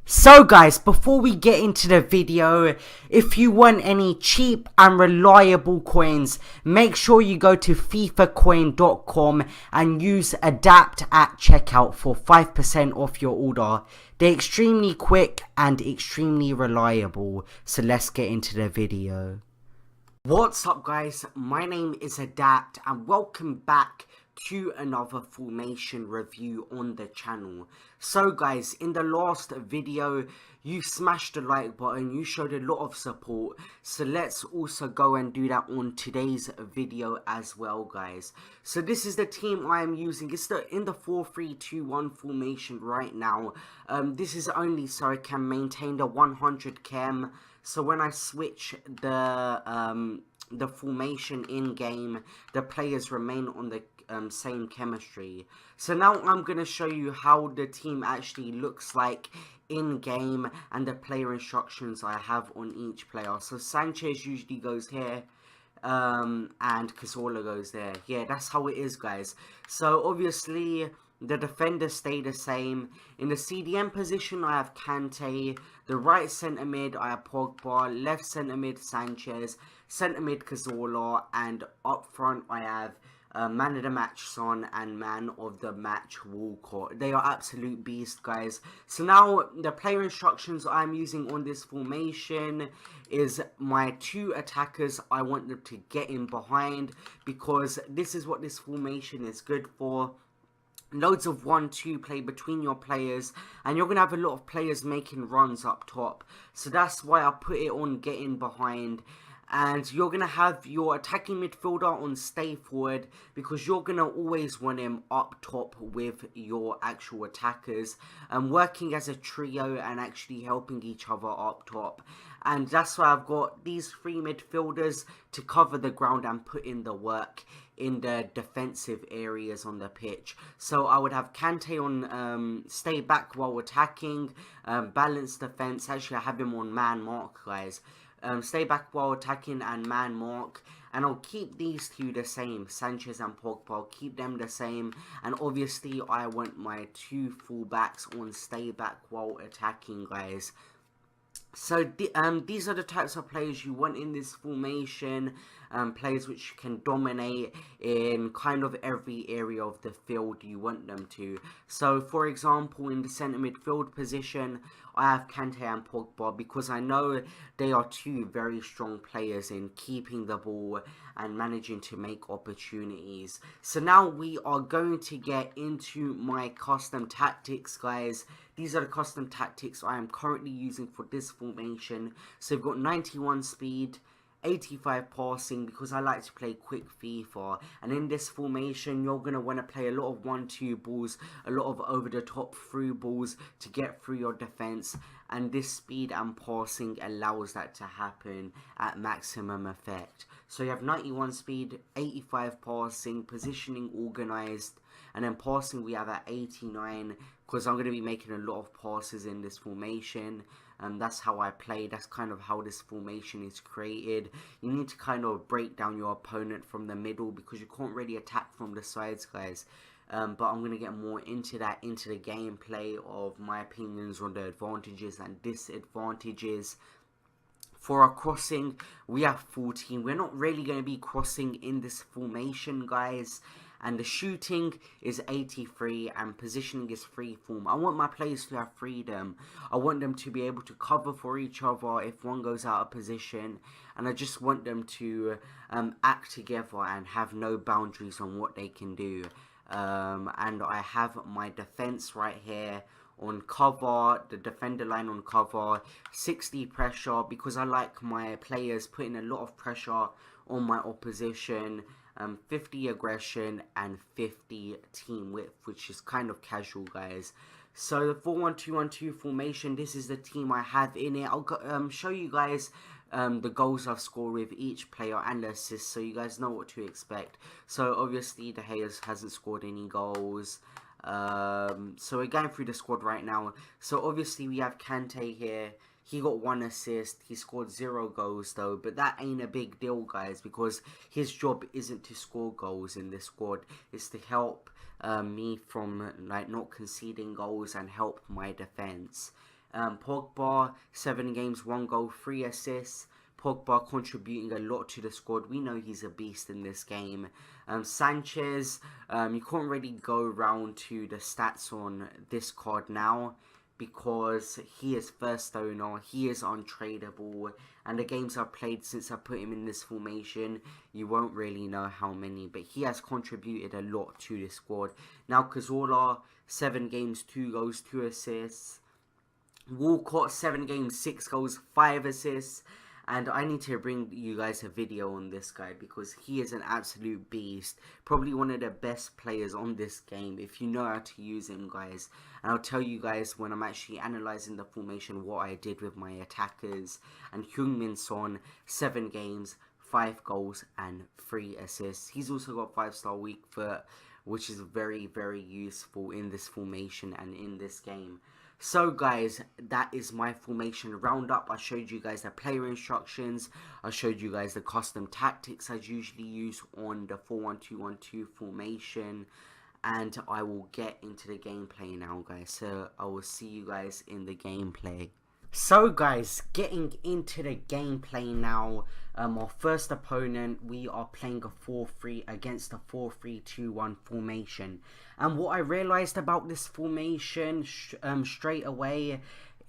So guys, before we get into the video, if you want any cheap and reliable coins, make sure you go to fifacoin.com and use adapt at checkout for 5% off your order. They're extremely quick and extremely reliable, so let's get into the video. What's up guys, my name is Adapt and welcome back to another formation review on the channel. So guys, in the last video you smashed the like button, you showed a lot of support, so let's also go and do that on today's video as well guys. So this is the team I am using. It's in the 4-3-2-1 formation right now. This is only so I can maintain the 100 chem. So when I switch the formation in game, the players remain on the same chemistry. So now I'm going to show you how the team actually looks like in game and the player instructions I have on each player. So Sanchez usually goes here, and Cazorla goes there. Yeah, that's how it is guys. So obviously the defenders stay the same. In the CDM position I have Kante, the right centre mid I have Pogba, left centre mid Sanchez, centre mid Cazorla, and up front I have man of the match Son and man of the match Walcott. They are absolute beasts guys. So now the player instructions I'm using on this formation is my two attackers. I want them to get in behind because this is what this formation is good for. Loads of 1-2 play between your players, and you're going to have a lot of players making runs up top. So that's why I put it on getting behind. And you're going to have your attacking midfielder on stay forward because you're going to always want him up top with your actual attackers and working as a trio and actually helping each other up top. And that's why I've got these three midfielders to cover the ground and put in the work in the defensive areas on the pitch. So I would have Kante on stay back while attacking, balanced defense. Actually I have him on man mark guys. Stay back while attacking and man mark, and I'll keep these two the same, Sanchez and Pogba. I'll keep them the same, and obviously I want my two fullbacks on stay back while attacking guys. So these are the types of players you want in this formation, players which can dominate in kind of every area of the field you want them to. So for example, in the centre midfield position, I have Kante and Pogba because I know they are two very strong players in keeping the ball and managing to make opportunities. So now we are going to get into my custom tactics guys. These are the custom tactics I am currently using for this formation. So we've got 91 speed, 85 passing because I like to play quick FIFA, and in this formation you're going to want to play a lot of 1-2 balls, a lot of over the top through balls to get through your defense, and this speed and passing allows that to happen at maximum effect. So you have 91 speed, 85 passing, positioning organized, and then passing we have at 89 because I'm going to be making a lot of passes in this formation. And that's how I play. That's kind of how this formation is created. You need to kind of break down your opponent from the middle because you can't really attack from the sides guys. But I'm going to get more into that, into the gameplay of my opinions on the advantages and disadvantages. For our crossing, we have 14. We're not really going to be crossing in this formation guys. And the shooting is 83 and positioning is freeform. I want my players to have freedom. I want them to be able to cover for each other if one goes out of position. And I just want them to act together and have no boundaries on what they can do. And I have my defense right here on cover, the defender line on cover, 60 pressure because I like my players putting a lot of pressure on my opposition. 50 aggression and 50 team width, which is kind of casual guys. So the 4-1-2-1-2 formation, this is the team I have in it. I'll show you guys the goals I've scored with each player and the assists, so you guys know what to expect. So obviously De Gea hasn't scored any goals. So we're going through the squad right now. So obviously we have Kante here. He got 1 assist. He scored 0 goals though, but that ain't a big deal guys because his job isn't to score goals in this squad. It's to help me from like not conceding goals and help my defense. Pogba, 7 games, 1 goal, 3 assists. Pogba contributing a lot to the squad. We know he's a beast in this game. Sanchez, you can't really go around to the stats on this card now because he is first owner, he is untradeable, and the games I've played since I put him in this formation, you won't really know how many, but he has contributed a lot to the squad. Now Cazorla, 7 games, 2 goals, 2 assists. Walcott, 7 games, 6 goals, 5 assists. And I need to bring you guys a video on this guy because he is an absolute beast. Probably one of the best players on this game if you know how to use him, guys. And I'll tell you guys when I'm actually analysing the formation what I did with my attackers. And Heung-min Son, 7 games, 5 goals and 3 assists. He's also got 5-star weak foot, which is very, very useful in this formation and in this game. So guys, that is my formation roundup. I showed you guys the player instructions. I showed you guys the custom tactics I usually use on the 4-1-2-1-2 formation. And I will get into the gameplay now, guys. So I will see you guys in the gameplay. So guys, getting into the gameplay now, our first opponent, we are playing a 4-3 against a 4-3-2-1 formation. And what I realized about this formation straight away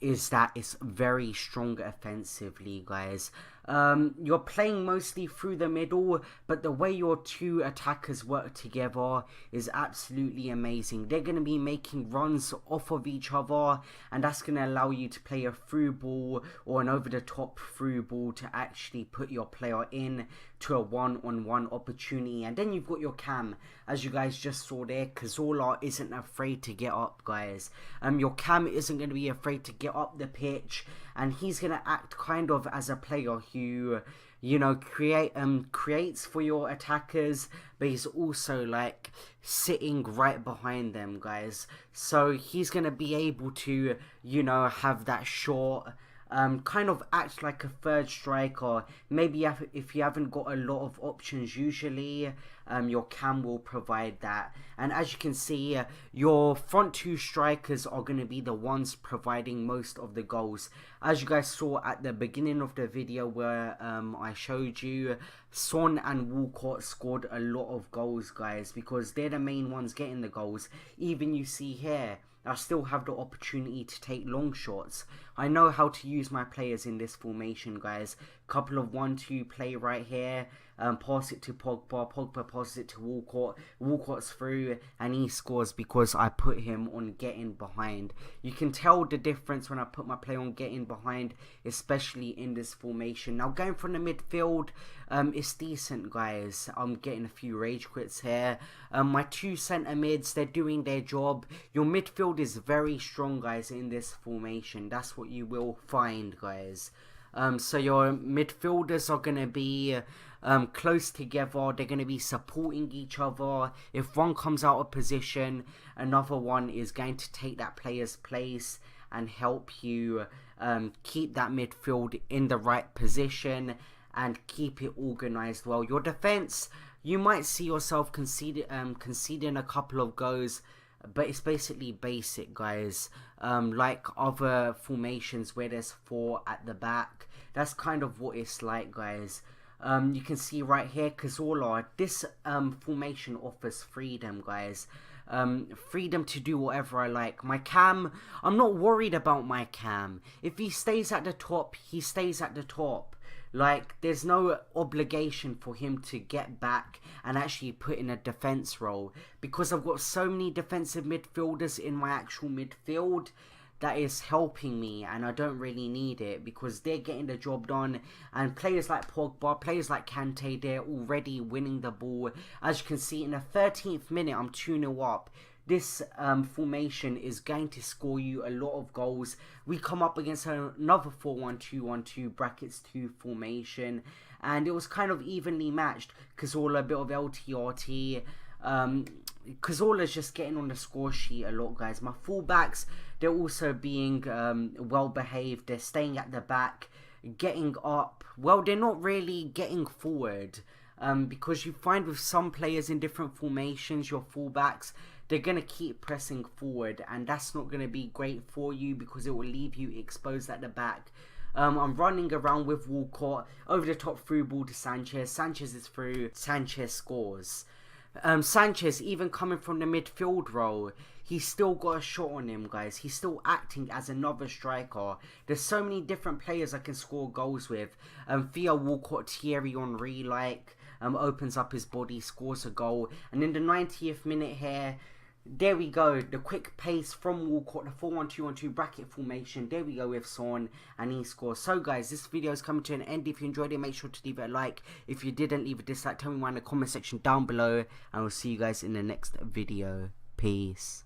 is that it's very strong offensively, guys. You're playing mostly through the middle, but the way your 2 attackers work together is absolutely amazing. They're going to be making runs off of each other, and that's going to allow you to play a through ball or an over-the-top through ball to actually put your player in to a one-on-one opportunity. And then you've got your cam, as you guys just saw there. Cazorla isn't afraid to get up, guys. Your cam isn't going to be afraid to get up the pitch, and he's going to act kind of as a player who, you know, creates for your attackers, but he's also like sitting right behind them, guys. So he's going to be able to, you know, have that short, kind of act like a third striker. Maybe if you haven't got a lot of options, usually your cam will provide that. And as you can see, your front 2 strikers are going to be the ones providing most of the goals. As you guys saw at the beginning of the video where I showed you, Son and Walcott scored a lot of goals, guys, because they're the main ones getting the goals. Even you see here, I still have the opportunity to take long shots. I know how to use my players in this formation, guys. Couple of 1-2 play right here. Pass it to Pogba. Pogba passes it to Walcott. Walcott's through and he scores because I put him on getting behind. You can tell the difference when I put my player on getting behind, especially in this formation. Now going from the midfield, it's decent, guys. I'm getting a few rage quits here. My 2 centre mids, they're doing their job. Your midfield is very strong, guys, in this formation. That's what you will find, guys. So your midfielders are going to be close together. They're going to be supporting each other. If one comes out of position, another one is going to take that player's place and help you keep that midfield in the right position and keep it organized well. Your defense, you might see yourself conceding a couple of goals, but it's basically basic, guys. Like other formations where there's 4 at the back, that's kind of what it's like, guys. You can see right here, Cazorla, this formation offers freedom, guys. Freedom to do whatever I like. My cam, I'm not worried about my cam. If he stays at the top, he stays at the top. Like, there's no obligation for him to get back and actually put in a defense role, because I've got so many defensive midfielders in my actual midfield that is helping me, and I don't really need it because they're getting the job done. And players like Pogba, players like Kante, they're already winning the ball. As you can see, in the 13th minute, I'm 2-0 up. This formation is going to score you a lot of goals. We come up against another 4-1-2-1-2 brackets 2 formation, and it was kind of evenly matched. Cazorla, a bit of LTRT. Cazorla's just getting on the score sheet a lot, guys. My fullbacks, they're also being well behaved. They're staying at the back, getting up. Well, they're not really getting forward. Because you find with some players in different formations, your fullbacks, they're going to keep pressing forward, and that's not going to be great for you because it will leave you exposed at the back. I'm running around with Walcott, over the top through ball to Sanchez. Sanchez is through, Sanchez scores. Sanchez, even coming from the midfield role, he's still got a shot on him, guys. He's still acting as another striker. There's so many different players I can score goals with. Theo Walcott, Thierry Henry, opens up his body, scores a goal. And in the 90th minute here, there we go, the quick pace from Walcott, the 4-1-2-1-2 bracket formation. There we go with Son, and he scores. So guys, this video is coming to an end. If you enjoyed it, make sure to leave it a like. If you didn't, leave a dislike. Tell me why in the comment section down below, and we'll see you guys in the next video. Peace.